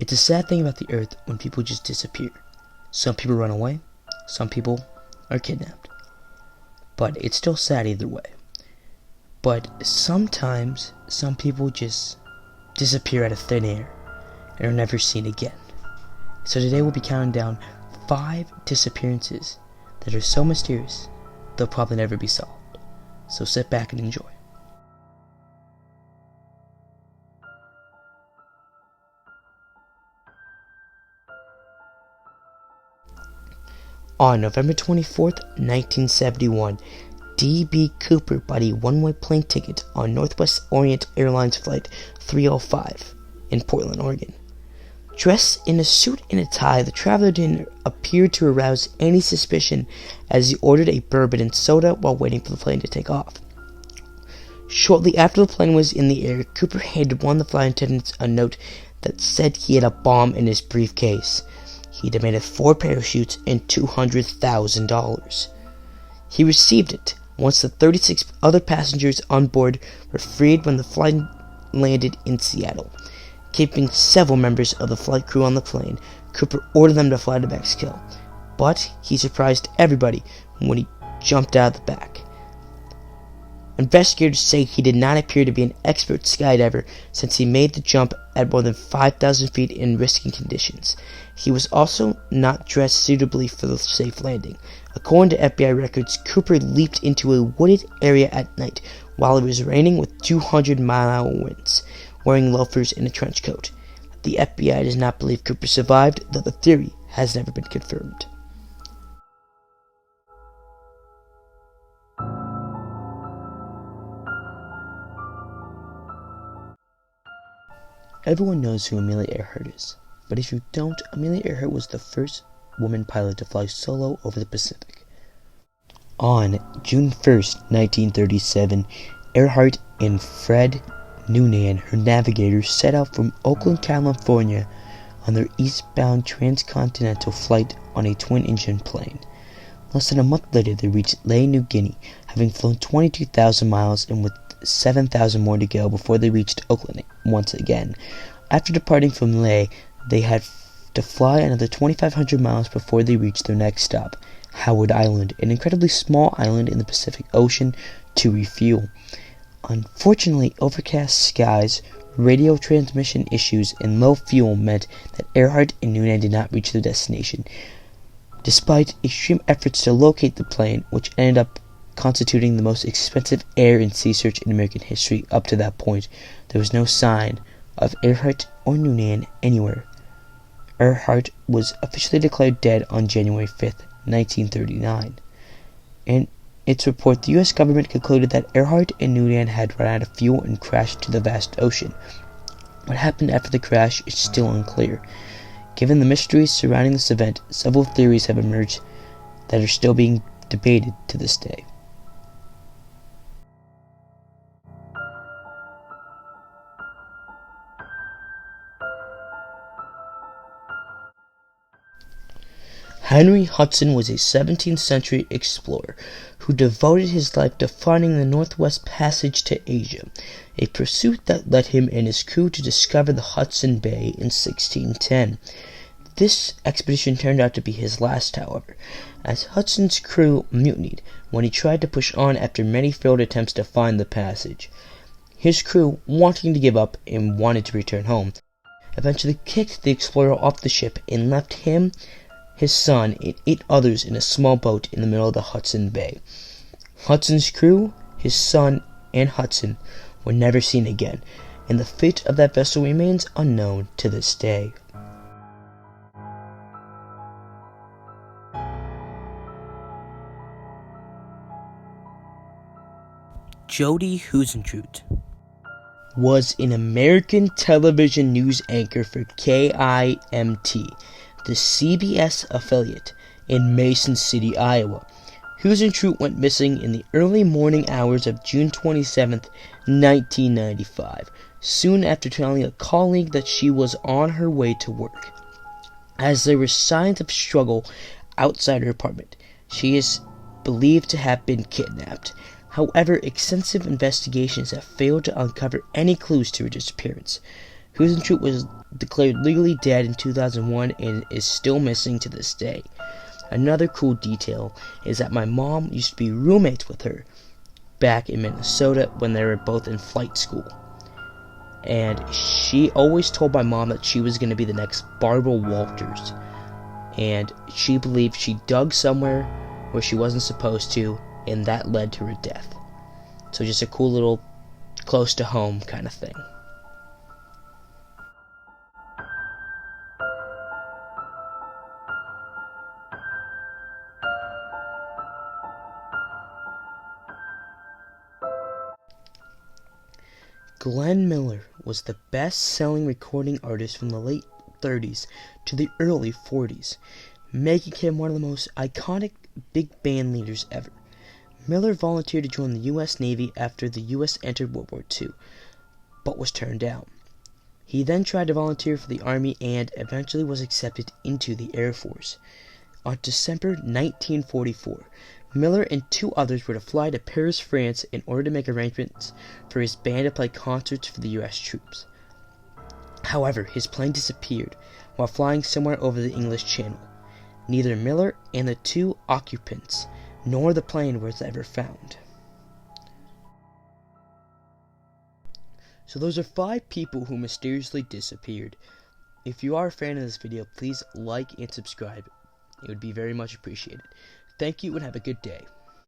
It's a sad thing about the earth when people just disappear. Some people run away, some people are kidnapped. But it's still sad either way. But sometimes some people just disappear out of thin air and are never seen again. So today we'll be counting down 5 disappearances that are so mysterious they'll probably never be solved. So sit back and enjoy. On November 24th, 1971, D.B. Cooper bought a one-way plane ticket on Northwest Orient Airlines Flight 305 in Portland, Oregon. Dressed in a suit and a tie, the traveler didn't appear to arouse any suspicion as he ordered a bourbon and soda while waiting for the plane to take off. Shortly after the plane was in the air, Cooper handed one of the flight attendants a note that said he had a bomb in his briefcase. He demanded 4 parachutes and $200,000. He received it once the 36 other passengers on board were freed when the flight landed in Seattle. Keeping several members of the flight crew on the plane, Cooper ordered them to fly to Mexico. But he surprised everybody when he jumped out of the back. Investigators say he did not appear to be an expert skydiver since he made the jump at more than 5,000 feet in risky conditions. He was also not dressed suitably for the safe landing. According to FBI records, Cooper leaped into a wooded area at night while it was raining with 200-mile-an-hour winds, wearing loafers and a trench coat. The FBI does not believe Cooper survived, though the theory has never been confirmed. Everyone knows who Amelia Earhart is, but if you don't, Amelia Earhart was the first woman pilot to fly solo over the Pacific. On June 1st, 1937, Earhart and Fred Noonan, her navigators, set out from Oakland, California on their eastbound transcontinental flight on a twin-engine plane. Less than a month later, they reached Lae, New Guinea, having flown 22,000 miles and with 7,000 more to go before they reached Oakland once again. After departing from Lae, they had to fly another 2,500 miles before they reached their next stop, Howard Island, an incredibly small island in the Pacific Ocean, to refuel. Unfortunately, overcast skies, radio transmission issues, and low fuel meant that Earhart and Noonan did not reach their destination. Despite extreme efforts to locate the plane, which ended up constituting the most expensive air and sea search in American history up to that point, there was no sign of Earhart or Noonan anywhere. Earhart was officially declared dead on January 5th, 1939. In its report, the U.S. government concluded that Earhart and Noonan had run out of fuel and crashed into the vast ocean. What happened after the crash is still unclear. Given the mysteries surrounding this event, several theories have emerged that are still being debated to this day. Henry Hudson was a 17th century explorer who devoted his life to finding the Northwest Passage to Asia, a pursuit that led him and his crew to discover the Hudson Bay in 1610. This expedition turned out to be his last, however, as Hudson's crew mutinied when he tried to push on after many failed attempts to find the passage. His crew, wanting to give up and wanted to return home, eventually kicked the explorer off the ship and left him, his son, and 8 others in a small boat in the middle of the Hudson Bay. Hudson's crew, his son, and Hudson were never seen again, and the fate of that vessel remains unknown to this day. Jody Huisentruit was an American television news anchor for KIMT, the CBS affiliate, in Mason City, Iowa. Huisentruit went missing in the early morning hours of June 27, 1995, soon after telling a colleague that she was on her way to work. As there were signs of struggle outside her apartment, she is believed to have been kidnapped. However, extensive investigations have failed to uncover any clues to her disappearance. Huisentruit was declared legally dead in 2001 and is still missing to this day. Another cool detail is that my mom used to be roommates with her back in Minnesota when they were both in flight school. And she always told my mom that she was going to be the next Barbara Walters. And she believed she dug somewhere where she wasn't supposed to, and that led to her death. So just a cool little close to home kind of thing. Glenn Miller was the best-selling recording artist from the late 30s to the early 40s, making him one of the most iconic big band leaders ever. Miller volunteered to join the U.S. Navy after the U.S. entered World War II, but was turned down. He then tried to volunteer for the Army and eventually was accepted into the Air Force. On December 1944, Miller and 2 others were to fly to Paris, France in order to make arrangements for his band to play concerts for the U.S. troops. However, his plane disappeared while flying somewhere over the English Channel. Neither Miller and the 2 occupants nor the plane was ever found. So those are 5 people who mysteriously disappeared. If you are a fan of this video, please like and subscribe. It would be very much appreciated. Thank you and have a good day.